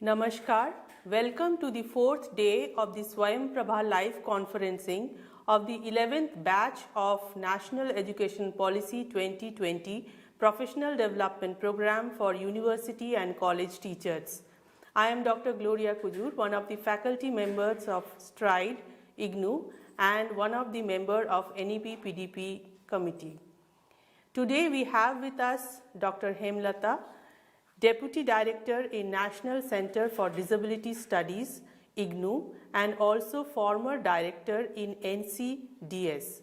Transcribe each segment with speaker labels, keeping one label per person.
Speaker 1: Namaskar. Welcome to the fourth day of the Swayam Prabha live conferencing of the 11th batch of National Education Policy 2020 Professional Development Program for University and College Teachers. I am Dr. Gloria Kujur, one of the faculty members of STRIDE, IGNU, and one of the member of NEP PDP committee. Today we have with us Dr. Hemlata, Deputy Director in National Center for Disability Studies, IGNU, and also former Director in NCDS.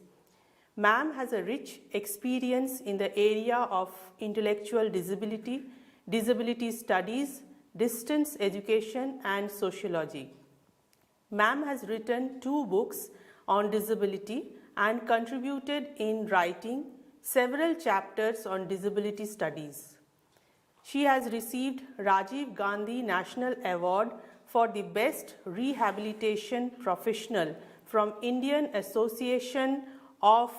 Speaker 1: Ma'am has a rich experience in the area of intellectual disability, disability studies, distance education, and sociology. Ma'am has written 2 books on disability and contributed in writing several chapters on disability studies. She has received Rajiv Gandhi National Award for the Best Rehabilitation Professional from Indian Association of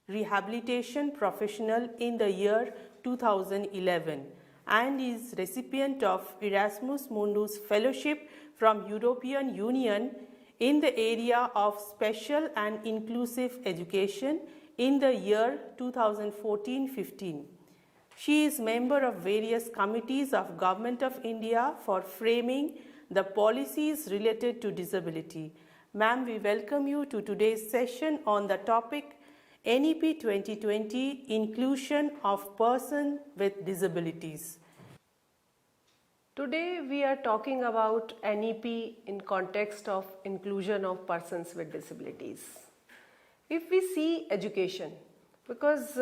Speaker 1: Rehabilitation Professional in the year 2011 and is recipient of Erasmus Mundus Fellowship from European Union in the area of special and inclusive education in the year 2014-15. She is member of various committees of Government of India for framing the policies related to disability. Ma'am, we welcome you to today's session on the topic NEP 2020 Inclusion of Persons with Disabilities.
Speaker 2: Today we are talking about NEP in context of inclusion of persons with disabilities. If we see education, because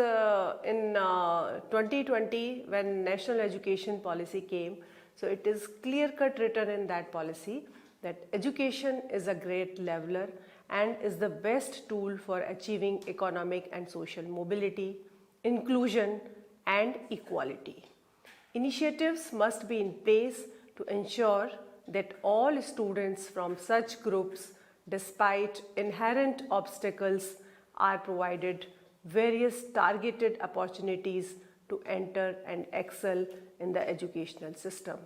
Speaker 2: in 2020 when National Education Policy came, so it is clear-cut written in that policy that education is a great leveler and is the best tool for achieving economic and social mobility, inclusion and equality. Initiatives must be in place to ensure that all students from such groups, despite inherent obstacles, are provided various targeted opportunities to enter and excel in the educational system.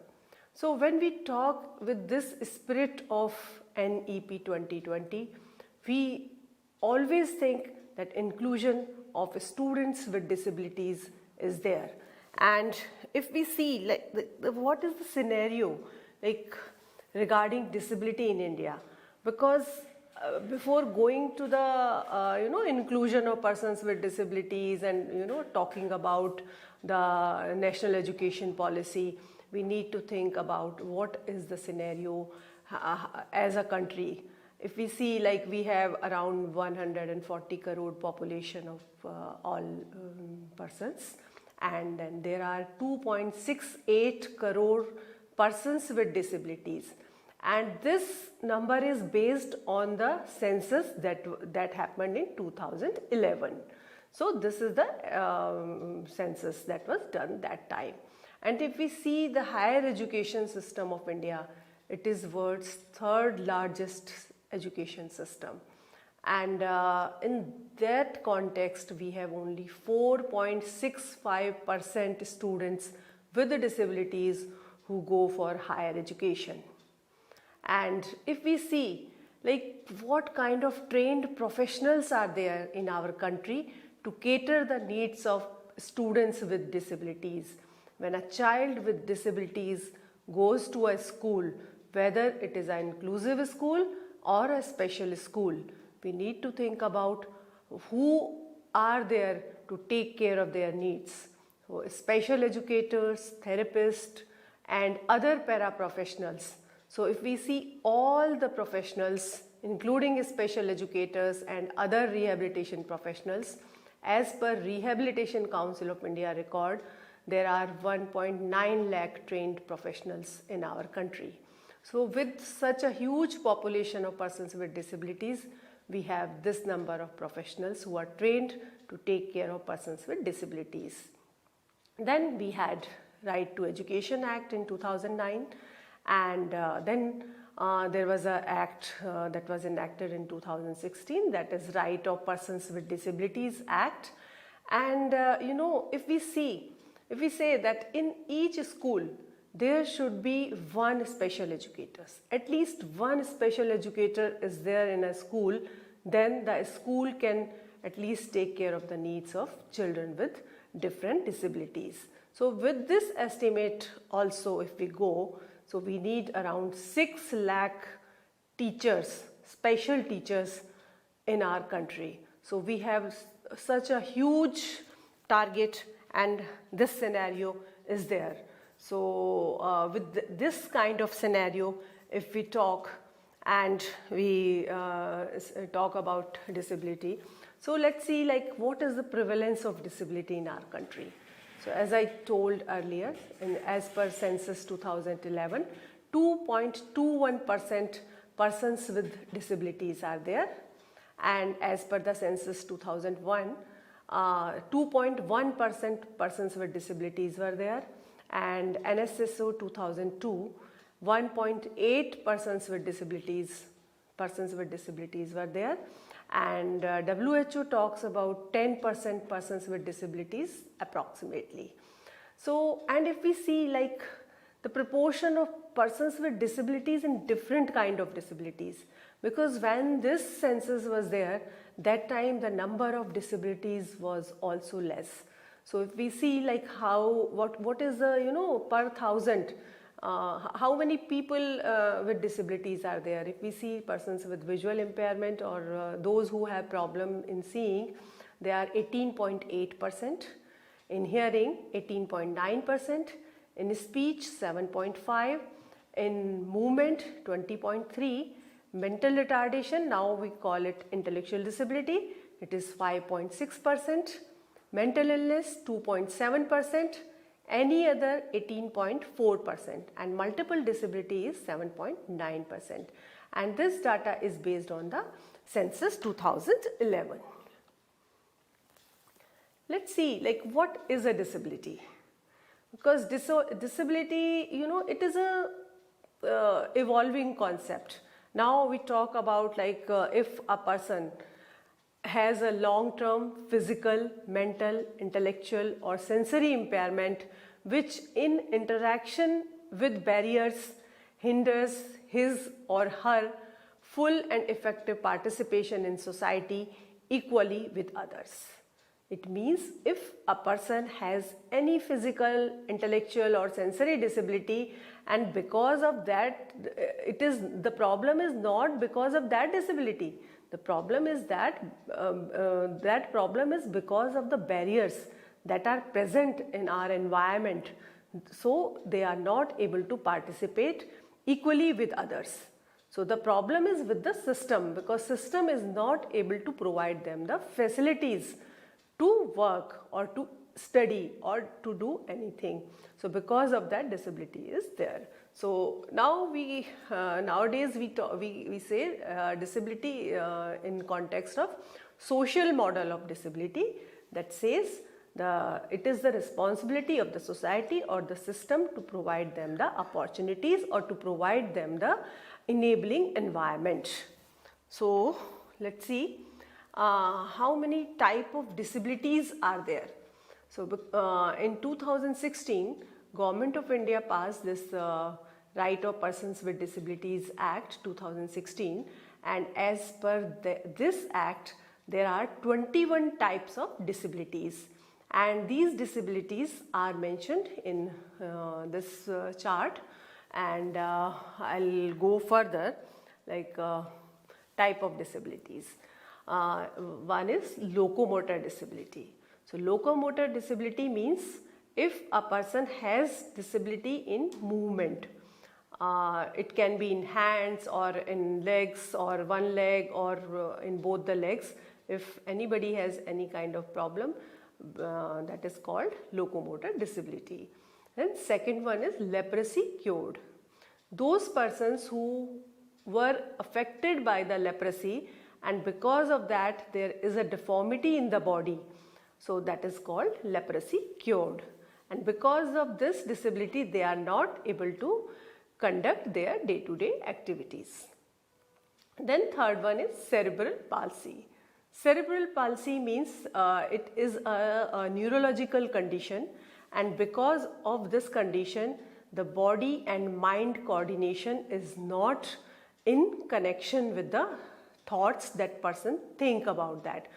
Speaker 2: So when we talk with this spirit of NEP 2020, we always think that inclusion of students with disabilities is there. And if we see like what is the scenario like regarding disability in India, because before going to the inclusion of persons with disabilities and talking about the national education policy, we need to think about what is the scenario as a country. If we see like we have around 140 crore population of all persons, and then there are 2.68 crore persons with disabilities. And this number is based on the census that happened in 2011. So this is the census that was done that time. And if we see the higher education system of India, it is world's 3rd largest education system. And in that context, we have only 4.65% students with the disabilities who go for higher education. And if we see like what kind of trained professionals are there in our country to cater the needs of students with disabilities. When a child with disabilities goes to a school, whether it is an inclusive school or a special school, we need to think about who are there to take care of their needs. So special educators, therapists and other paraprofessionals. So if we see all the professionals, including special educators and other rehabilitation professionals, as per Rehabilitation Council of India record, there are 1.9 lakh trained professionals in our country. So with such a huge population of persons with disabilities, we have this number of professionals who are trained to take care of persons with disabilities. Then we had Right to Education Act in 2009. And then there was an act that was enacted in 2016, that is Right of Persons with Disabilities Act. And if we say that in each school there should be one special educator. At least one special educator is there in a school, then the school can at least take care of the needs of children with different disabilities. So with this estimate also, if we go, so we need around 6 lakh teachers, special teachers in our country. So we have such a huge target, and this scenario is there. So with this kind of scenario, if we talk and we talk about disability, so let's see like what is the prevalence of disability in our country. So as I told earlier, as per census 2011, 2.21% persons with disabilities are there, and as per the census 2001, 2.1% persons with disabilities were there, and NSSO 2002, 1.8 persons with disabilities were there, and WHO talks about 10% persons with disabilities approximately. So, and if we see like the proportion of persons with disabilities in different kind of disabilities, because when this census was there, that time the number of disabilities was also less. So if we see like what is the per thousand, how many people with disabilities are there. If we see persons with visual impairment or those who have problem in seeing, they are 18.8%, in hearing 18.9%, in speech 7.5%, in movement 20.3%, mental retardation, now we call it intellectual disability, it is 5.6%, mental illness 2.7%, any other 18.4%, and multiple disability is 7.9%, and this data is based on the census 2011. Let's see like what is a disability, because disability, it is a evolving concept. Now we talk about like if a person has a long-term physical, mental, intellectual or sensory impairment which in interaction with barriers hinders his or her full and effective participation in society equally with others. It means if a person has any physical, intellectual or sensory disability, and because of that, the problem is not because of that disability. The problem is that problem is because of the barriers that are present in our environment. So they are not able to participate equally with others. So the problem is with the system, because system is not able to provide them the facilities to work or to study or to do anything. So because of that, disability is there. So now nowadays we say disability in context of social model of disability, that says it is the responsibility of the society or the system to provide them the opportunities or to provide them the enabling environment. So let's see how many type of disabilities are there. So in 2016, Government of India passed this Right of Persons with Disabilities Act 2016, and as per this act there are 21 types of disabilities, and these disabilities are mentioned in this chart, and I'll go further like type of disabilities. One is locomotor disability. So locomotor disability means if a person has disability in movement, it can be in hands or in legs or one leg or in both the legs. If anybody has any kind of problem, that is called locomotor disability. Then second one is leprosy cured. Those persons who were affected by the leprosy and because of that there is a deformity in the body, so that is called leprosy cured, and because of this disability they are not able to conduct their day-to-day activities. Then third one is cerebral palsy. Cerebral palsy means it is a neurological condition, and because of this condition the body and mind coordination is not in connection with the thoughts that person think about that.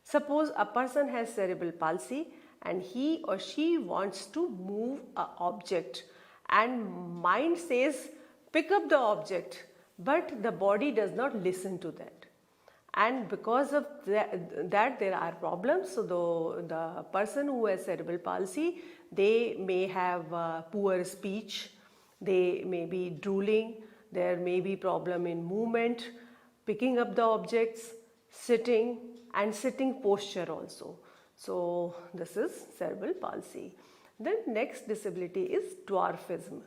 Speaker 2: Suppose a person has cerebral palsy and he or she wants to move an object and mind says pick up the object, but the body does not listen to that, and because of that there are problems. So the person who has cerebral palsy, they may have poor speech, they may be drooling, there may be problem in movement, picking up the objects, sitting, and sitting posture also. So this is cerebral palsy. Then next disability is dwarfism.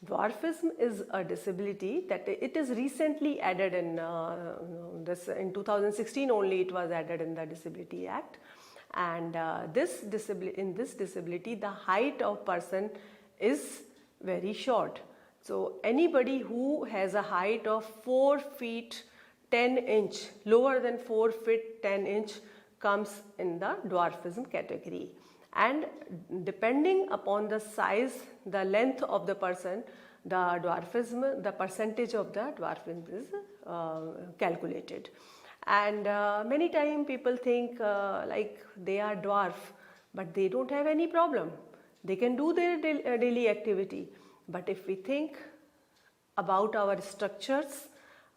Speaker 2: Dwarfism is a disability that it is recently added in in 2016 only it was added in the Disability Act, and in this disability the height of person is very short. So anybody who has a height of 4 feet 10 inch, lower than 4 feet 10 inch comes in the dwarfism category, and depending upon the size, the length of the person, the percentage of the dwarfism is calculated. And many times people think like they are dwarf, but they don't have any problem, they can do their daily activity. But if we think about our structures,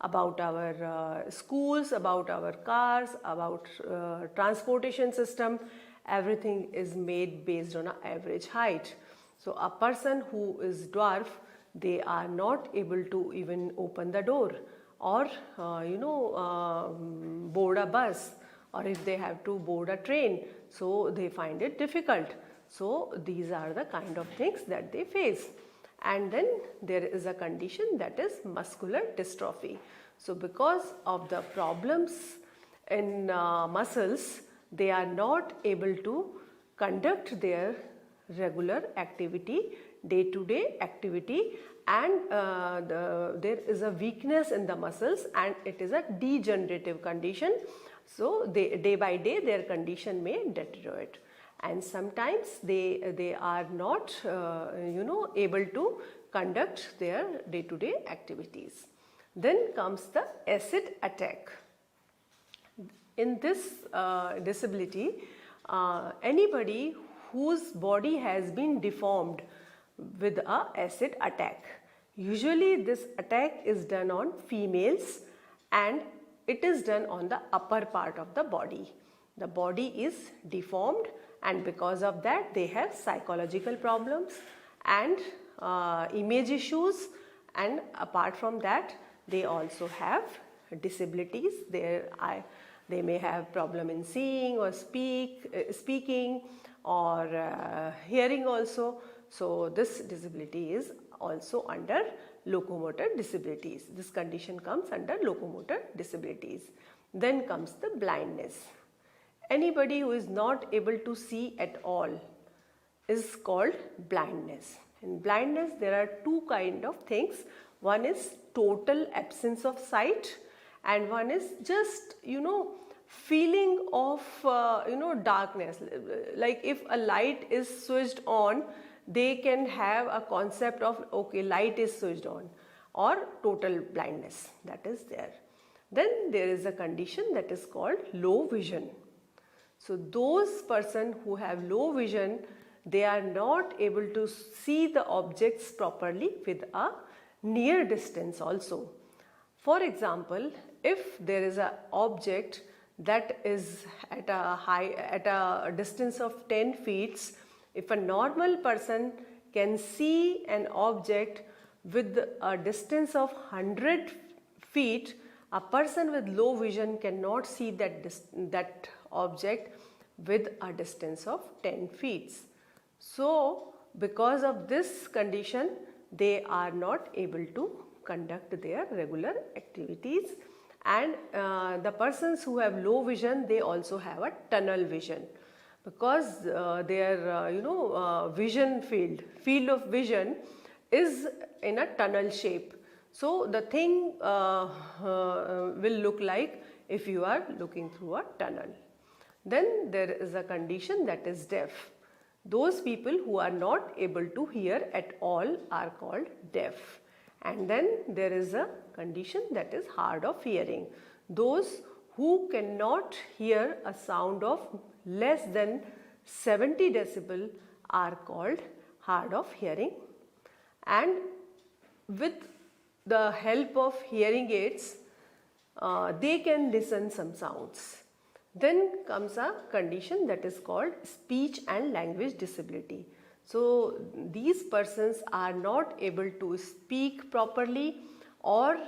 Speaker 2: about our schools, about our cars, about transportation system, everything is made based on an average height. So a person who is dwarf, they are not able to even open the door or board a bus, or if they have to board a train, so they find it difficult. So these are the kind of things that they face. And then there is a condition that is muscular dystrophy. So because of the problems in muscles, they are not able to conduct their regular activity, day-to-day activity, and there is a weakness in the muscles and it is a degenerative condition. So day by day their condition may deteriorate, and sometimes they are not able to conduct their day-to-day activities. Then comes the acid attack. In this disability, anybody whose body has been deformed with a acid attack. Usually this attack is done on females and it is done on the upper part of the body. The body is deformed, and because of that they have psychological problems and image issues, and apart from that they also have disabilities. They may have problem in seeing or speaking or hearing also. So this disability is also under locomotor disabilities. This condition comes under locomotor disabilities. Then comes the blindness. Anybody who is not able to see at all is called blindness. In blindness there are two kind of things. One is total absence of sight, and one is just feeling of darkness. Like if a light is switched on, they can have a concept of okay, light is switched on, or total blindness, that is there. Then there is a condition that is called low vision. So those person who have low vision, they are not able to see the objects properly with a near distance also. For example, if there is an object that is at a distance of 10 feet, if a normal person can see an object with a distance of 100 feet, a person with low vision cannot see that object with a distance of 10 feet. So because of this condition, they are not able to conduct their regular activities. And the persons who have low vision, they also have a tunnel vision, because their vision field of vision is in a tunnel shape. So the thing will look like if you are looking through a tunnel. Then there is a condition that is deaf. Those people who are not able to hear at all are called deaf. And then there is a condition that is hard of hearing. Those who cannot hear a sound of less than 70 decibel are called hard of hearing. And with the help of hearing aids, they can listen some sounds. Then comes a condition that is called speech and language disability. So these persons are not able to speak properly, or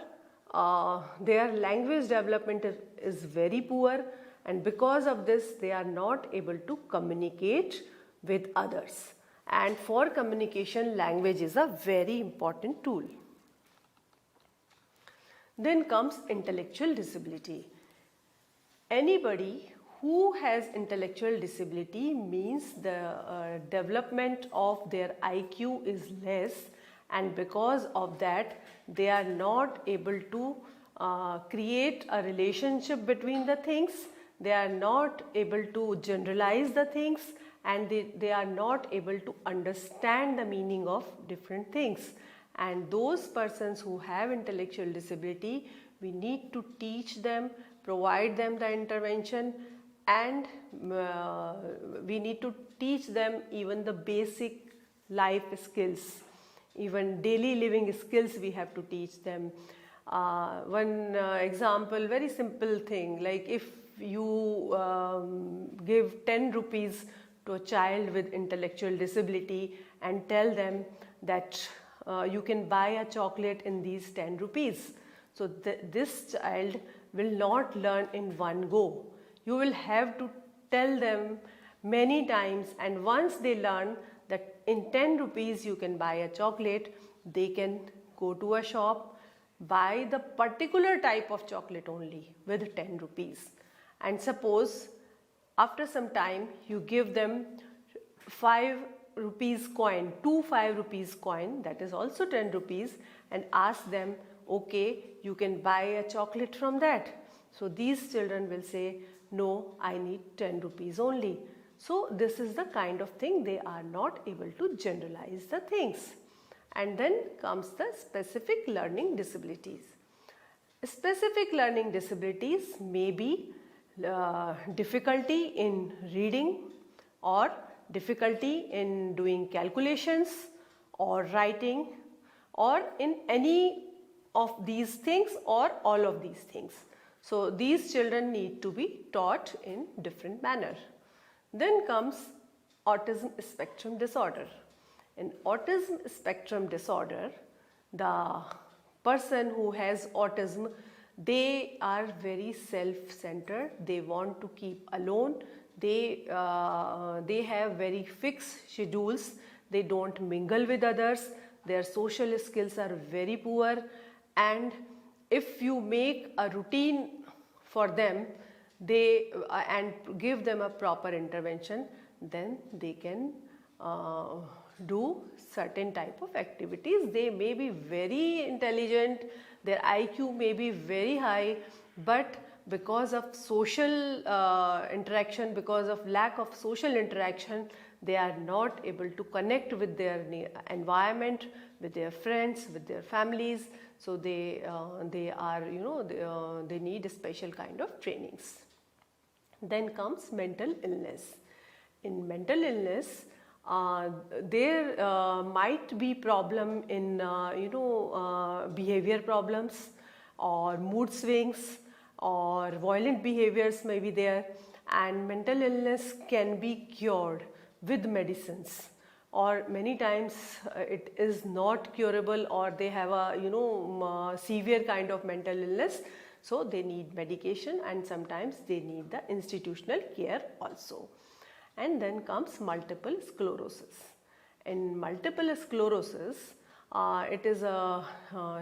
Speaker 2: their language development is very poor, and because of this they are not able to communicate with others. And for communication, language is a very important tool. Then comes intellectual disability. Anybody who has intellectual disability means the development of their IQ is less, and because of that they are not able to create a relationship between the things, they are not able to generalize the things, and they are not able to understand the meaning of different things. And those persons who have intellectual disability, we need to teach them, provide them the intervention, and we need to teach them even the basic life skills, even daily living skills we have to teach them. One example, very simple thing, like if you give 10 rupees to a child with intellectual disability and tell them that you can buy a chocolate in these 10 rupees. So this child will not learn in one go. You will have to tell them many times, and once they learn that in 10 rupees you can buy a chocolate, they can go to a shop, buy the particular type of chocolate only with 10 rupees. And suppose after some time you give them 5 rupees coin, 5 rupees coin, that is also 10 rupees, and ask them, okay, you can buy a chocolate from that. So these children will say, no, I need 10 rupees only. So this is the kind of thing, they are not able to generalize the things. And then comes the specific learning disabilities. Specific learning disabilities may be difficulty in reading, or difficulty in doing calculations or writing, or in any of these things or all of these things. So these children need to be taught in different manner. Then comes autism spectrum disorder. In autism spectrum disorder, the person who has autism, they are very self-centered, they want to keep alone, they have very fixed schedules, they don't mingle with others, their social skills are very poor, and if you make a routine for them and give them a proper intervention, then they can do certain type of activities. They may be very intelligent, their IQ may be very high, but because of social interaction, because of lack of social interaction, they are not able to connect with their environment, with their friends, with their families. So they are, they need a special kind of trainings. Then comes mental illness. In mental illness, there might be problem in behavior problems, or mood swings, or violent behaviors may be there, and mental illness can be cured with medicines, or many times it is not curable, or they have a severe kind of mental illness, so they need medication, and sometimes they need the institutional care also. And then comes multiple sclerosis. In multiple sclerosis, it is a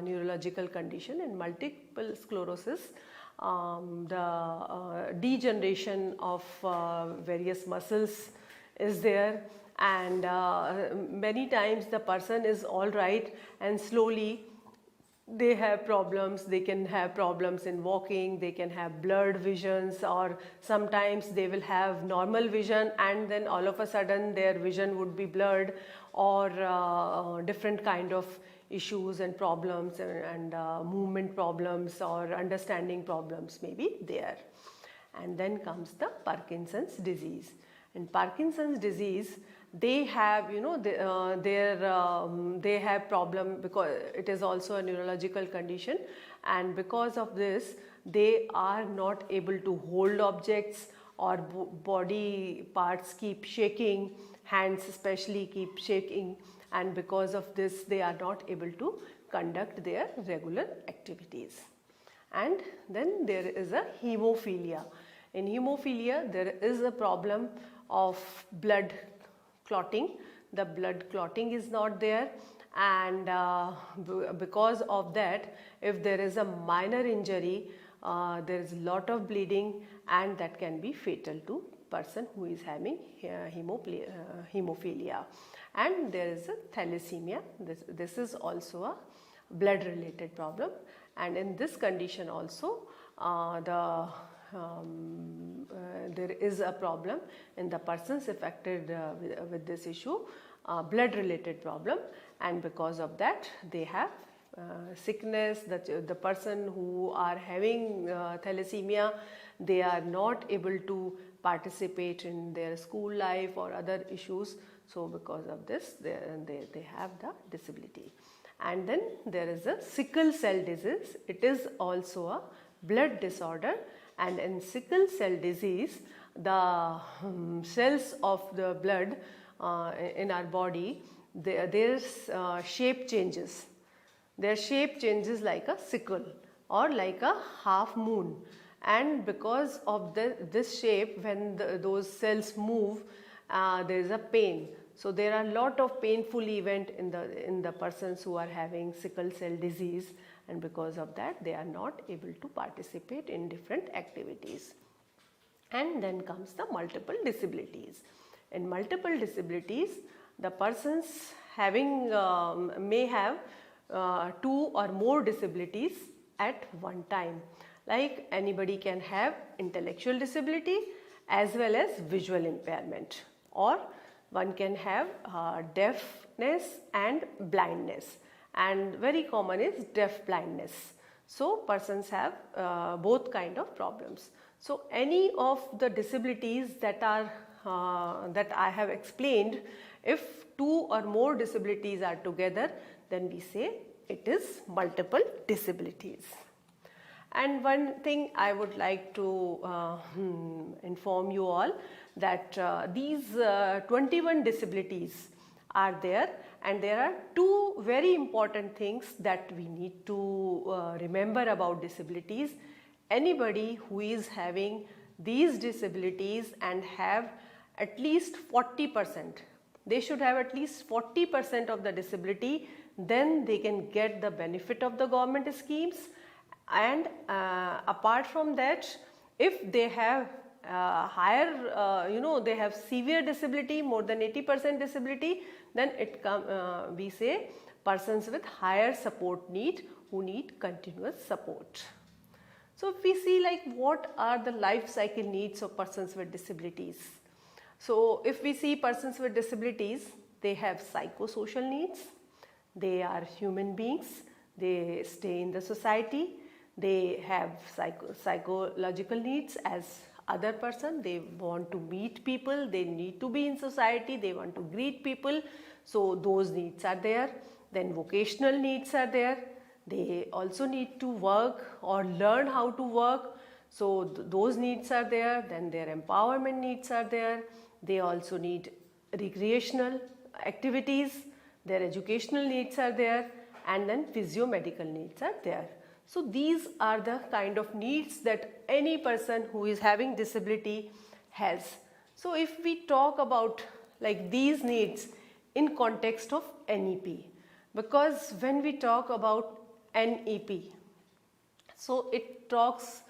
Speaker 2: neurological condition. In multiple sclerosis, the degeneration of various muscles is there, and many times the person is all right, and slowly they have problems, they can have problems in walking, they can have blurred visions, or sometimes they will have normal vision and then all of a sudden their vision would be blurred, or different kind of issues and problems, and movement problems or understanding problems may be there. And then comes the Parkinson's disease. In Parkinson's disease, they have, they have problem because it is also a neurological condition, and because of this they are not able to hold objects, or body parts keep shaking, hands especially keep shaking, and because of this they are not able to conduct their regular activities. And then there is a hemophilia. In hemophilia there is a problem of blood clotting. The blood clotting is not there, and because of that, if there is a minor injury, there is a lot of bleeding, and that can be fatal to person who is having hemophilia. And there is a thalassemia. This is also a blood related problem, and in this condition also there is a problem in the persons affected with this issue, blood related problem, and because of that they have sickness. The person who are having thalassemia, they are not able to participate in their school life or other issues, so because of this they have the disability. And then there is a sickle cell disease. It is also a blood disorder, and in sickle cell disease the cells of the blood in our body, their shape changes. Their shape changes like a sickle or like a half moon, and because of this shape, when those cells move, there is a pain. So there are a lot of painful event in the persons who are having sickle cell disease, and because of that they are not able to participate in different activities. And then comes the multiple disabilities. In multiple disabilities, the persons having may have 2 or more disabilities at one time. Like anybody can have intellectual disability as well as visual impairment, or one can have deafness and blindness, and very common is deaf blindness. So persons have both kind of problems. So any of the disabilities that are that I have explained, if 2 or more disabilities are together, then we say it is multiple disabilities. And one thing I would like to inform you all, that these 21 disabilities are there, and there are 2 very important things that we need to remember about disabilities. Anybody who is having these disabilities and have at least 40%, they should have at least 40% of the disability, then they can get the benefit of the government schemes. And apart from that, if they have higher, they have severe disability, more than 80% disability, then we say persons with higher support need, who need continuous support. So if we see like what are the life cycle needs of persons with disabilities. So if we see persons with disabilities, they have psychosocial needs, they are human beings, they stay in the society, they have psychological needs as other person, they want to meet people, they need to be in society, they want to greet people, so those needs are there. Then vocational needs are there, they also need to work or learn how to work, so those needs are there. Then their empowerment needs are there, they also need recreational activities, their educational needs are there, and then physio-medical needs are there. So these are the kind of needs that any person who is having disability has. So if we talk about like these needs in context of NEP, because when we talk about NEP, so it talks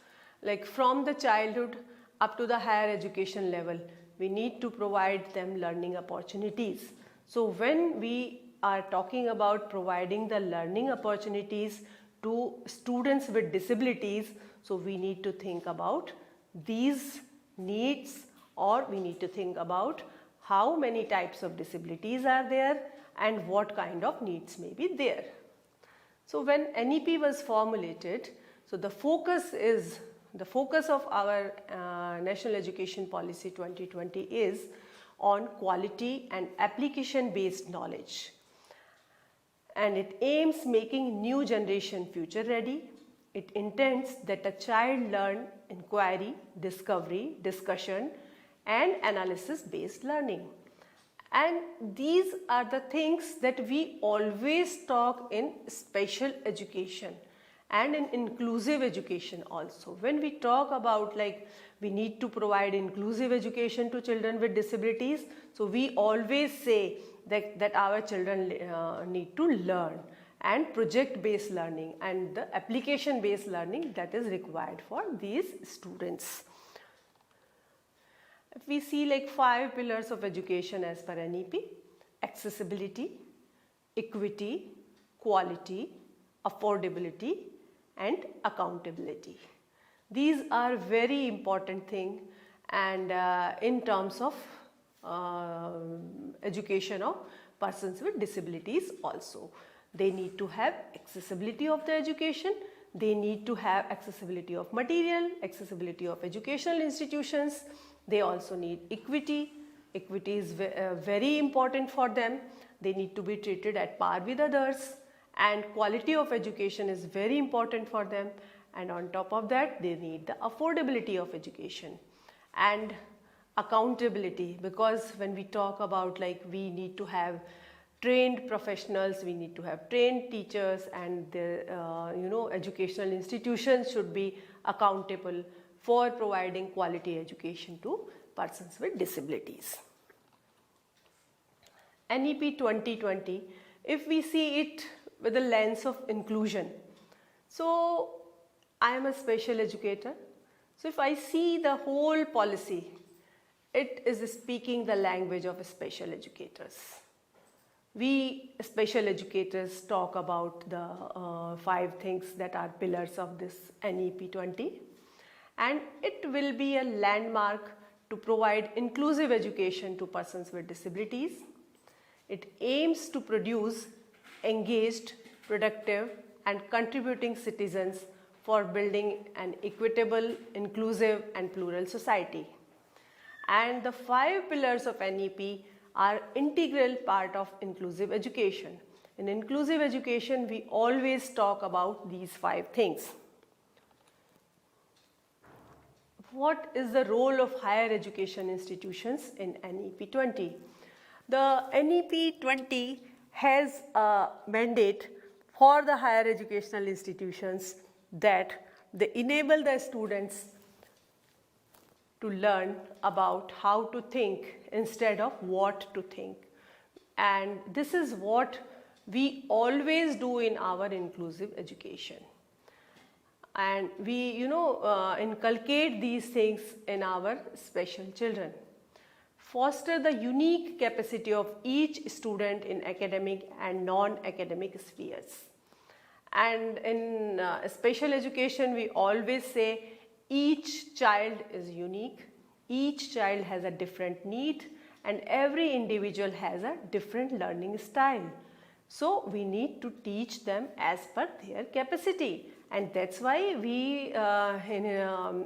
Speaker 2: like from the childhood up to the higher education level, we need to provide them learning opportunities. So when we are talking about providing the learning opportunities to students with disabilities, so we need to think about these needs, or we need to think about how many types of disabilities are there and what kind of needs may be there. So when NEP was formulated, so the focus of our National Education Policy 2020 is on quality and application based knowledge, and it aims making new generation future ready. It intends that a child learn inquiry, discovery, discussion and analysis based learning. And these are the things that we always talk in special education and in inclusive education also. When we talk about we need to provide inclusive education to children with disabilities, so we always say that our children need to learn, and project based learning and the application based learning that is required for these students. If we see 5 pillars of education as per NEP: accessibility, equity, quality, affordability and accountability. These are very important things, and in terms of education of persons with disabilities also. They need to have accessibility of the education, they need to have accessibility of material, accessibility of educational institutions. They also need equity. Equity is very important for them. They need to be treated at par with others, and quality of education is very important for them, and on top of that they need the affordability of education and accountability, because when we talk about we need to have trained professionals, we need to have trained teachers, and the educational institutions should be accountable for providing quality education to persons with disabilities. NEP 2020, if we see it with the lens of inclusion, so I am a special educator, so if I see the whole policy, it is speaking the language of special educators. We special educators talk about the 5 things that are pillars of this NEP 20, and it will be a landmark to provide inclusive education to persons with disabilities. It aims to produce engaged, productive and contributing citizens for building an equitable, inclusive and plural society. And the 5 pillars of NEP are integral part of inclusive education. In inclusive education, we always talk about these 5 things. What is the role of higher education institutions in NEP 20? The NEP 20 has a mandate for the higher educational institutions that they enable the students to learn about how to think instead of what to think. And this is what we always do in our inclusive education. And we inculcate these things in our special children. Foster the unique capacity of each student in academic and non-academic spheres. And in special education, we always say each child is unique, each child has a different need, and every individual has a different learning style. So we need to teach them as per their capacity, and that's why we in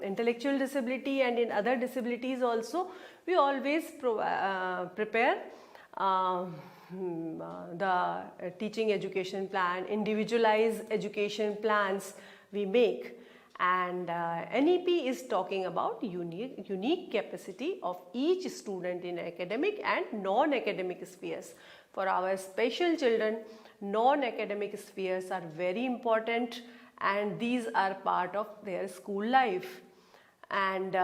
Speaker 2: intellectual disability and in other disabilities also, we always prepare the teaching education plan, individualized education plans we make. And NEP is talking about unique capacity of each student in academic and non-academic spheres. For our special children, non-academic spheres are very important, and these are part of their school life. And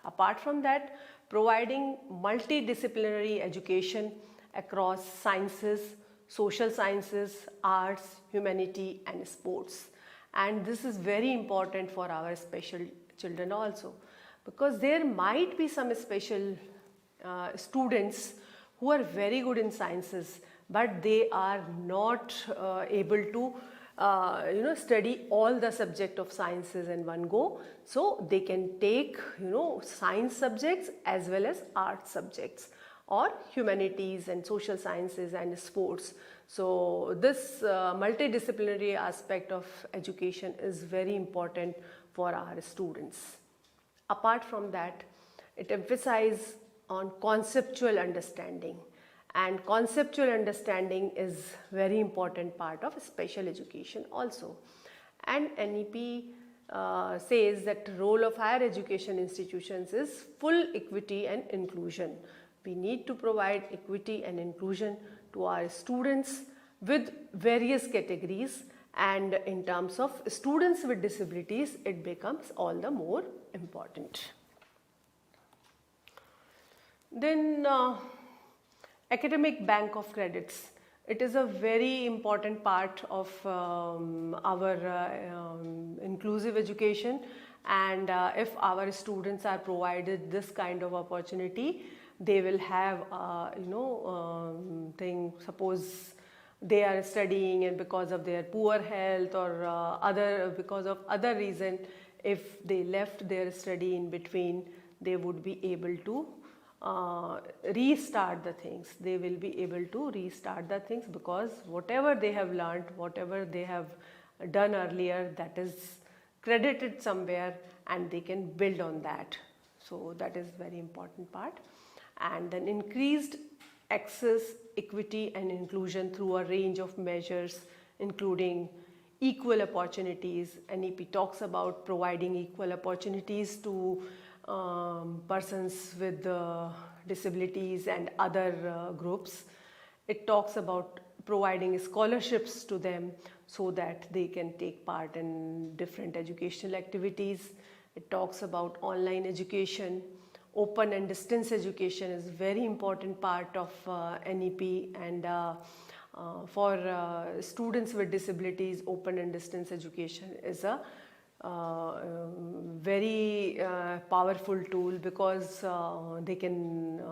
Speaker 2: apart from that, providing multidisciplinary education across sciences, social sciences, arts, humanity and sports. And this is very important for our special children also, because there might be some special students who are very good in sciences, but they are not able to study all the subject of sciences in one go. So they can take science subjects as well as art subjects, or humanities and social sciences and sports. So this multidisciplinary aspect of education is very important for our students. Apart from that, it emphasizes on conceptual understanding, and conceptual understanding is very important part of special education also. And NEP says that role of higher education institutions is full equity and inclusion. We need to provide equity and inclusion to our students with various categories, and in terms of students with disabilities, it becomes all the more important. Then academic bank of credits. It is a very important part of our inclusive education, and if our students are provided this kind of opportunity, they will have thing. Suppose they are studying and because of their poor health or because of other reason, if they left their study in between, they would be able to restart the things. They will be able to restart the things, because whatever they have learned, whatever they have done earlier, that is credited somewhere and they can build on that. So that is very important part. And then increased access, equity and inclusion through a range of measures, including equal opportunities. NEP talks about providing equal opportunities to persons with disabilities and other groups. It talks about providing scholarships to them so that they can take part in different educational activities. It talks about online education. Open and distance education is very important part of NEP, and for students with disabilities, open and distance education is a very powerful tool, because they can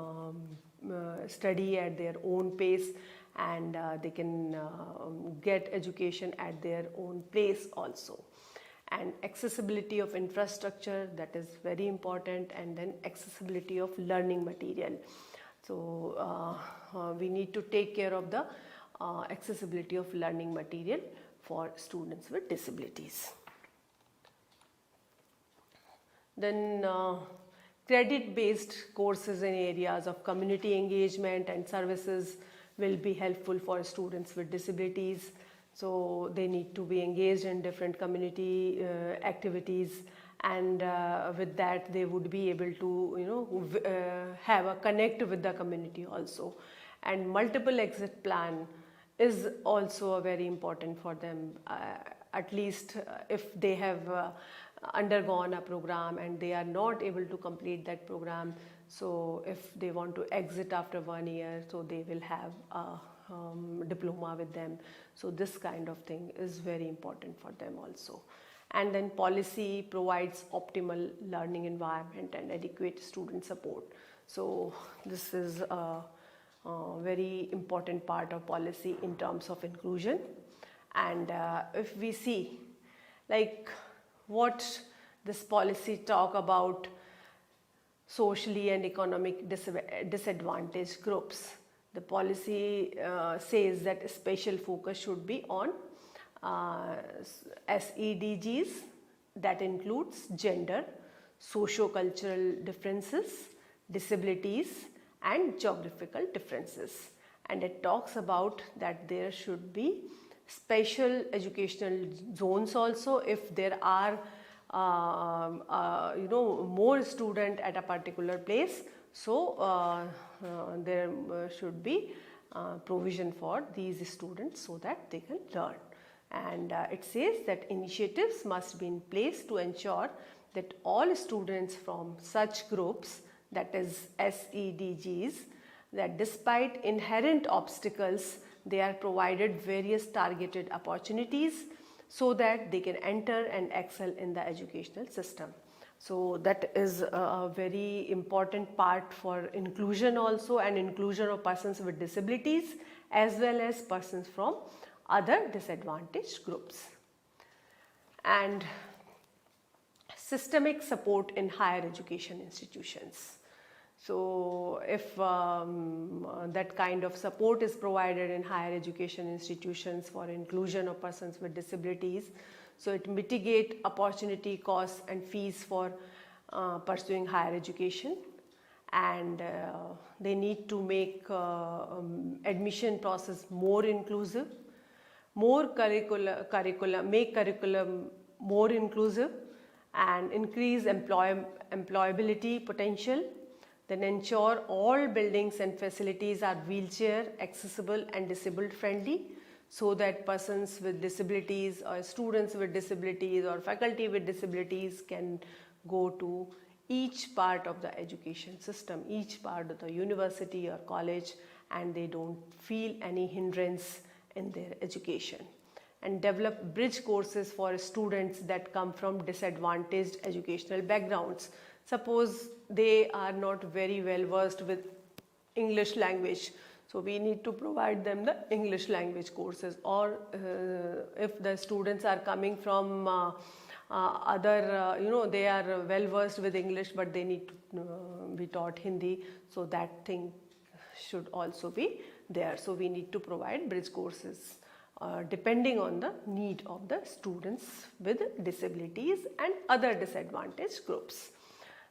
Speaker 2: study at their own pace, and they can get education at their own place also. And accessibility of infrastructure, that is very important, and then accessibility of learning material. So we need to take care of the accessibility of learning material for students with disabilities. Then credit-based courses in areas of community engagement and services will be helpful for students with disabilities. So they need to be engaged in different community activities, and with that they would be able to have a connect with the community also. And multiple exit plan is also a very important for them, at least if they have undergone a program and they are not able to complete that program. So if they want to exit after 1 year, so they will have a diploma with them. So this kind of thing is very important for them also. And then policy provides optimal learning environment and adequate student support. So this is a very important part of policy in terms of inclusion. And if we see like what this policy talk about socially and economic disadvantaged groups, the policy says that special focus should be on SEDGs, that includes gender, socio-cultural differences, disabilities and geographical differences. And it talks about that there should be special educational zones also if there are more student at a particular place. So there should be provision for these students so that they can learn. And it says that initiatives must be in place to ensure that all students from such groups, that is SEDGs, that despite inherent obstacles, they are provided various targeted opportunities so that they can enter and excel in the educational system. So that is a very important part for inclusion also, and inclusion of persons with disabilities as well as persons from other disadvantaged groups. And systemic support in higher education institutions. So if that kind of support is provided in higher education institutions for inclusion of persons with disabilities, so it mitigate opportunity costs and fees for pursuing higher education, and they need to make admission process more inclusive, make curriculum more inclusive, and increase employability potential. Then ensure all buildings and facilities are wheelchair accessible and disabled friendly, so that persons with disabilities or students with disabilities or faculty with disabilities can go to each part of the education system, each part of the university or college, and they don't feel any hindrance in their education. And develop bridge courses for students that come from disadvantaged educational backgrounds. Suppose they are not very well versed with English language, so we need to provide them the English language courses, or if the students are coming from they are well versed with English but they need to be taught Hindi, so that thing should also be there. So we need to provide bridge courses depending on the need of the students with disabilities and other disadvantaged groups.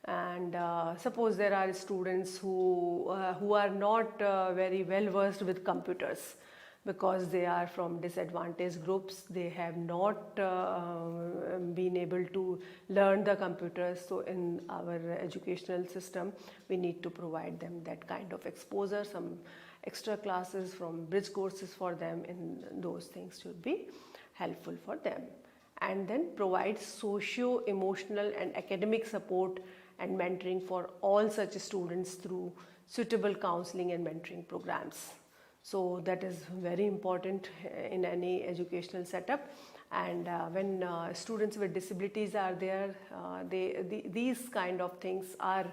Speaker 2: And suppose there are students who are not very well versed with computers, because they are from disadvantaged groups, they have not been able to learn the computers. So in our educational system we need to provide them that kind of exposure, some extra classes from bridge courses for them, and those things should be helpful for them. And then provide socio-emotional and academic support and mentoring for all such students through suitable counseling and mentoring programs. So that is very important in any educational setup. And when students with disabilities are there, these kind of things are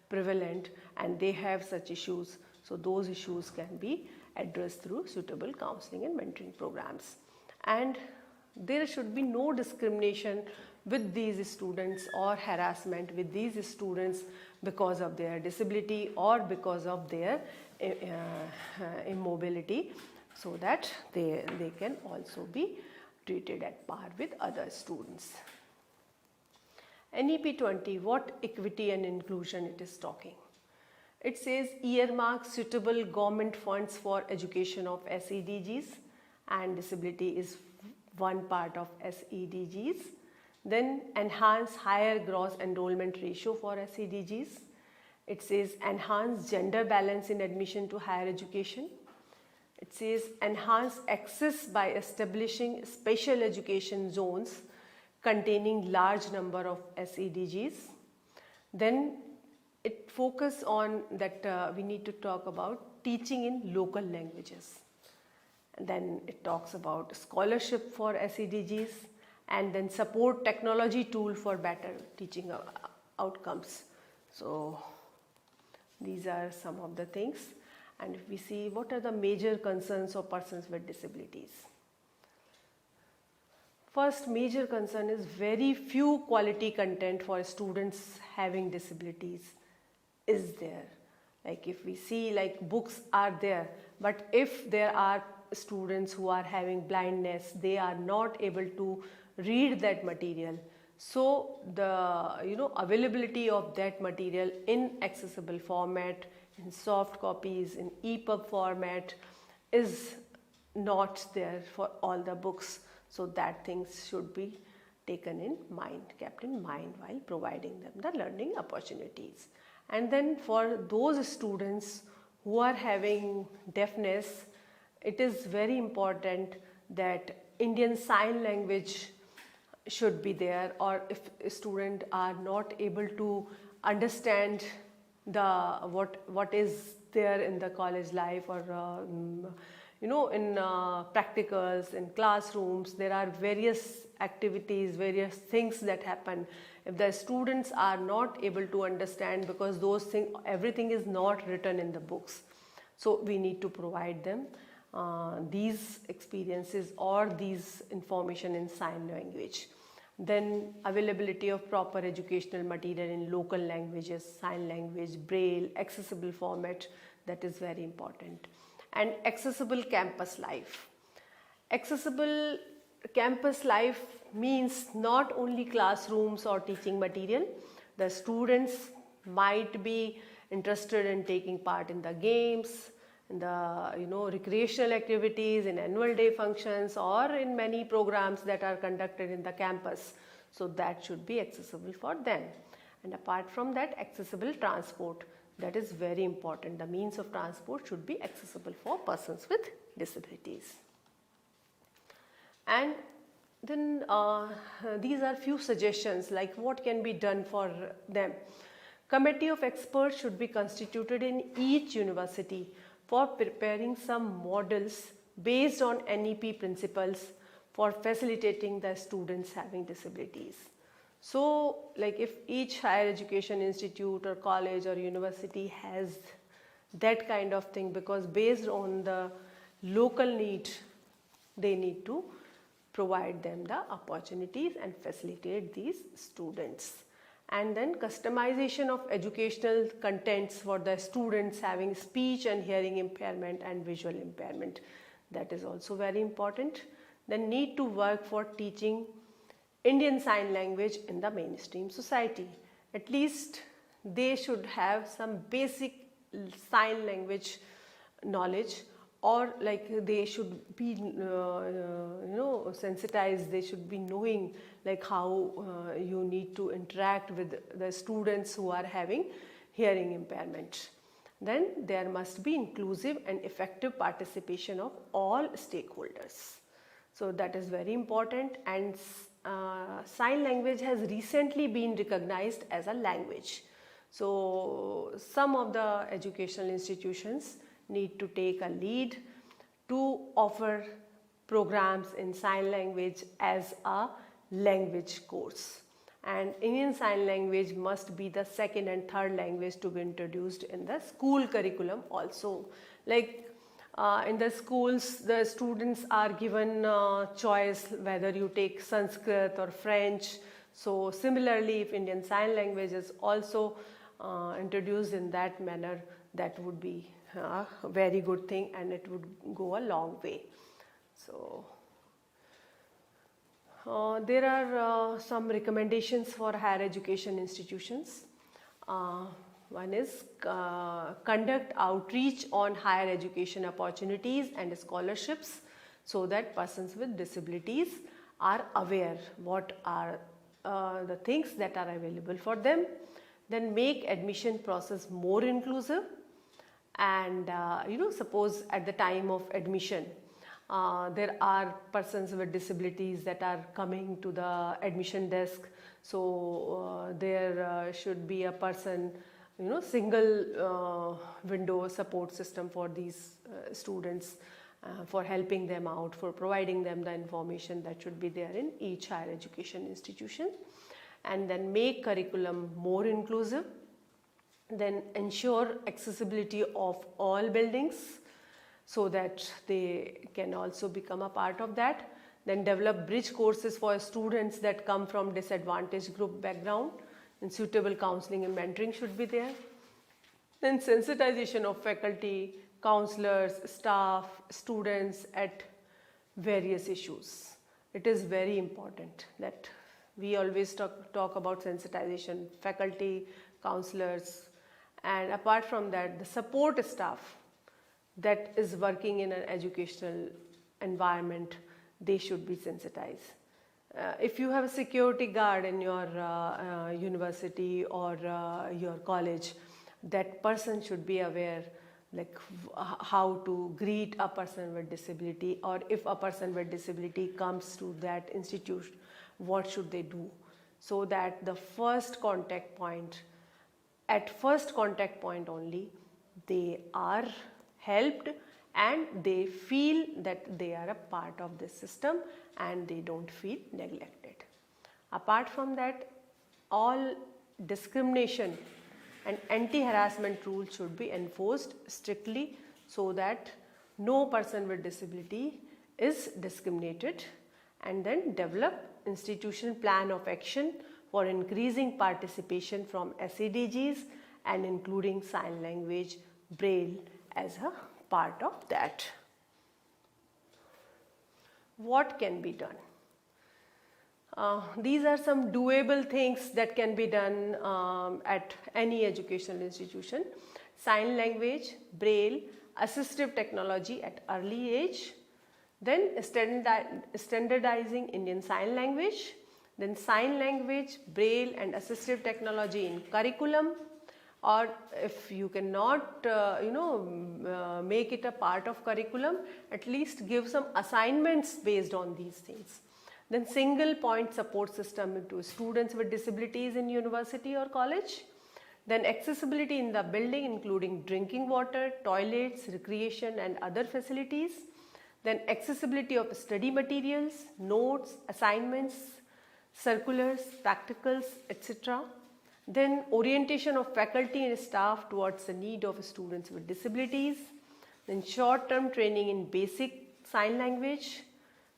Speaker 2: prevalent and they have such issues. So those issues can be addressed through suitable counseling and mentoring programs. And there should be no discrimination with these students or harassment with these students because of their disability or because of their immobility, so that they can also be treated at par with other students. NEP 20, what equity and inclusion it is talking? It says earmark suitable government funds for education of SEDGs, and disability is one part of SEDGs. Then enhance higher gross enrollment ratio for SEDGs. It says enhance gender balance in admission to higher education. It says enhance access by establishing special education zones containing large number of SEDGs. Then it focus on that we need to talk about teaching in local languages. And then it talks about scholarship for SEDGs, and then support technology tool for better teaching outcomes. So these are some of the things. And if we see what are the major concerns of persons with disabilities. First major concern is very few quality content for students having disabilities is there. Like if we see, like books are there, but if there are students who are having blindness, they are not able to read that material. So the availability of that material in accessible format, in soft copies, in EPUB format is not there for all the books. So that things should be taken in mind, kept in mind while providing them the learning opportunities. And then for those students who are having deafness, it is very important that Indian Sign Language should be there, or if a student are not able to understand what is there in the college life, or in practicals, in classrooms, there are various activities, various things that happen. If the students are not able to understand, because those things, everything is not written in the books, so we need to provide them these experiences or these information in sign language. Then availability of proper educational material in local languages, sign language, braille, accessible format, that is very important. And accessible campus life. Accessible campus life means not only classrooms or teaching material. The students might be interested in taking part in the games, in the recreational activities, in annual day functions, or in many programs that are conducted in the campus. So that should be accessible for them. And apart from that, accessible transport, that is very important. The means of transport should be accessible for persons with disabilities. And then these are few suggestions like what can be done for them. Committee of experts should be constituted in each university for preparing some models based on NEP principles for facilitating the students having disabilities. So like if each higher education institute or college or university has that kind of thing, because based on the local need, they need to provide them the opportunities and facilitate these students. And then customization of educational contents for the students having speech and hearing impairment and visual impairment, that is also very important. Then need to work for teaching Indian Sign Language in the mainstream society. At least they should have some basic sign language knowledge, or like they should be sensitized. They should be knowing like how you need to interact with the students who are having hearing impairment. Then there must be inclusive and effective participation of all stakeholders. So that is very important. And sign language has recently been recognized as a language. So some of the educational institutions need to take a lead to offer programs in sign language as a language course. And Indian Sign Language must be the second and third language to be introduced in the school curriculum also. Like in the schools, the students are given choice whether you take Sanskrit or French. So similarly, if Indian Sign Language is also introduced in that manner, that would be a very good thing and it would go a long way. So there are some recommendations for higher education institutions. One is conduct outreach on higher education opportunities and scholarships so that persons with disabilities are aware what are the things that are available for them. Then make admission process more inclusive. And suppose at the time of admission there are persons with disabilities that are coming to the admission desk. So there should be a person, single window support system for these students, for helping them out, for providing them the information that should be there in each higher education institution. And then make curriculum more inclusive. Then ensure accessibility of all buildings so that they can also become a part of that. Then develop bridge courses for students that come from disadvantaged group background, and suitable counseling and mentoring should be there. Then sensitization of faculty, counselors, staff, students at various issues. It is very important that we always talk about sensitization, faculty, counselors, and apart from that, the support staff that is working in an educational environment, they should be sensitized. If you have a security guard in your university or your college, that person should be aware like how to greet a person with disability, or if a person with disability comes to that institute, what should they do, so that the first contact point, at first contact point only, they are helped and they feel that they are a part of this system and they don't feel neglected. Apart from that, all discrimination and anti-harassment rules should be enforced strictly so that no person with disability is discriminated, and then develop institutional plan of action for increasing participation from SADGs and including sign language, braille as a part of that. What can be done? These are some doable things that can be done at any educational institution. Sign language, braille, assistive technology at early age, then standardizing Indian Sign Language, then sign language, braille and assistive technology in curriculum, or if you cannot make it a part of curriculum, at least give some assignments based on these things. Then single point support system to students with disabilities in university or college. Then accessibility in the building including drinking water, toilets, recreation and other facilities. Then accessibility of study materials, notes, assignments, circulars, practicals, etc. Then orientation of faculty and staff towards the need of students with disabilities. Then short-term training in basic sign language.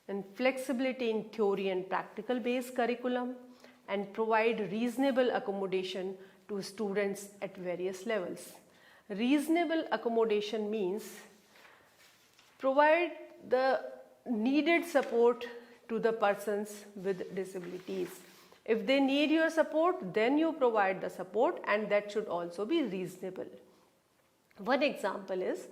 Speaker 2: And flexibility in theory and practical based curriculum, and provide reasonable accommodation to students at various levels. Reasonable accommodation means provide the needed support to the persons with disabilities. If they need your support, then you provide the support, and that should also be reasonable. One example is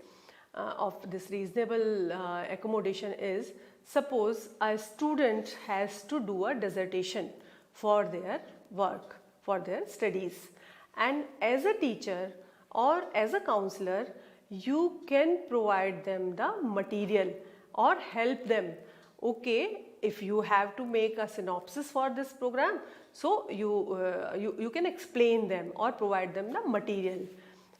Speaker 2: of this reasonable accommodation is, suppose a student has to do a dissertation for their work, for their studies, and as a teacher or as a counselor, you can provide them the material or help them. Okay, if you have to make a synopsis for this program, so you can explain them or provide them the material.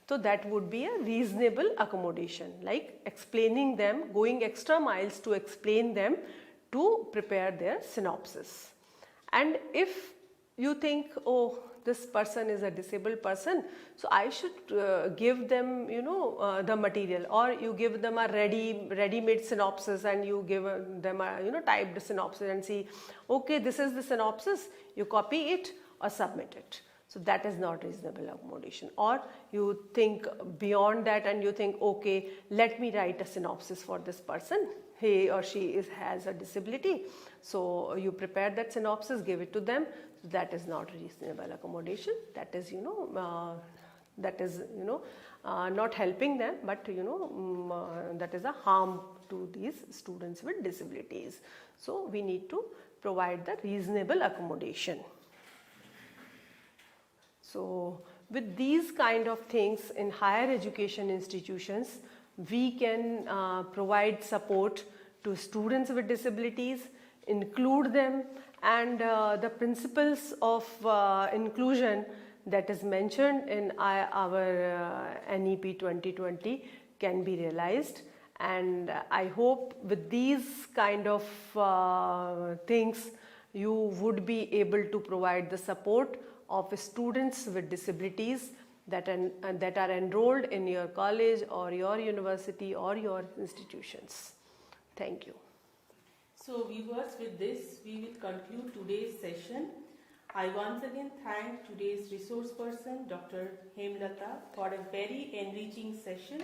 Speaker 2: So that would be a reasonable accommodation, like explaining them, going extra miles to explain them to prepare their synopsis. And if you think, oh, this person is a disabled person, so I should give them, the material, or you give them a ready-made synopsis and you give them a typed synopsis and see, okay, this is the synopsis, you copy it or submit it. So that is not reasonable accommodation. Or you think beyond that and you think, okay, let me write a synopsis for this person. He or she has a disability. So you prepare that synopsis, give it to them. So that is not reasonable accommodation. That is, not helping them, but that is a harm to these students with disabilities. So we need to provide the reasonable accommodation. So with these kind of things in higher education institutions, we can provide support to students with disabilities, include them, and the principles of inclusion that is mentioned in our NEP 2020 can be realized. And I hope with these kind of things you would be able to provide the support of students with disabilities that are enrolled in your college or your university or your institutions. Thank you.
Speaker 1: So viewers, with this we will conclude today's session. I once again thank today's resource person Dr. Hemlata for a very enriching session.